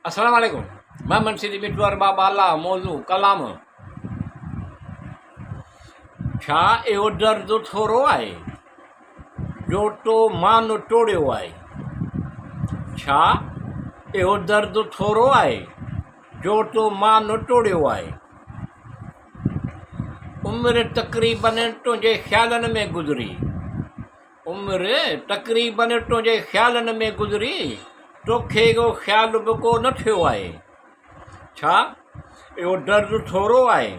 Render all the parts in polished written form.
अस्सलाम वालेकुम। मैं मुंशी बिट्टू अरबाब बाला मौजू कलाम। छा इहो दर्द थोरो आहे जो तो मान टोड़ियो आहे? छा इहो दर्द थोरो आहे जो तो मान टोड़ियो आहे? उम्र तक़रीबन तुंहिंजे ख़्यालनि में गुज़री, उम्र तक़रीबन तुंहिंजे ख़्यालनि में गुज़री, तोखे को ख़्याल बि को न थियो आहे। छा इहो दर्द थोरो आहे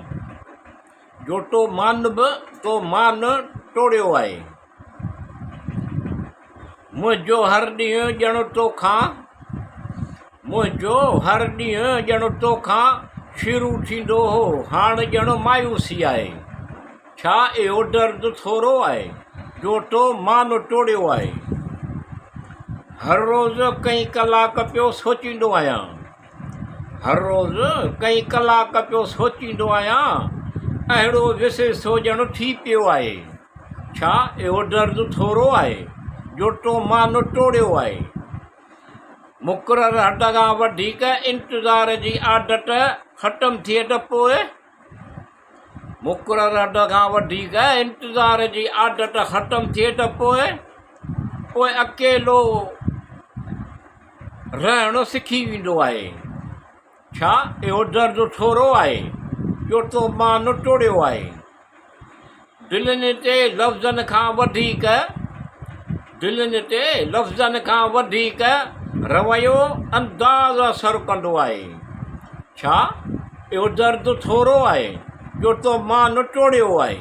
जो तो मान टोड़ियो आहे? मुंहिंजो हर ॾींहुं ॼण तोखां, मुंहिंजो हर ॾींहुं ॼण तोखां शुरू थींदो हो, हाणे ॼण मायूसी आहे। छा इहो दर्द थोरो आहे जो तो मान टोड़ियो आहे? हर रोज़ु कई कलाक पियो सोचींदो आहियां, हर रोज़ु कई कलाक पियो सोचींदो आहियां, अहिड़ो विसे सोचणु थी पियो आहे। छा इहो दर्द थोरो आहे जो तो मान टोड़ियो आहे? मुक़ररु हद खां वधीक इंतज़ार जी आदत ख़तमु थिए त पोइ, मुक़ररु हद खां वधीक इंतज़ार जी आदत ख़तमु थिए त पोइ अकेलो रहणु सिखी वेंदो आहे। छा इहो दर्द थोरो आहे जो तो मान टोड़ियो आहे? दिलनि ते लफ़्ज़नि खां वधीक, दिलनि ते लफ़्ज़नि खां वधीक रवैयो अंदाज़ असरु कंदो आहे। छा इहो दर्द थोरो आहे जो तो मान टोड़ियो आहे?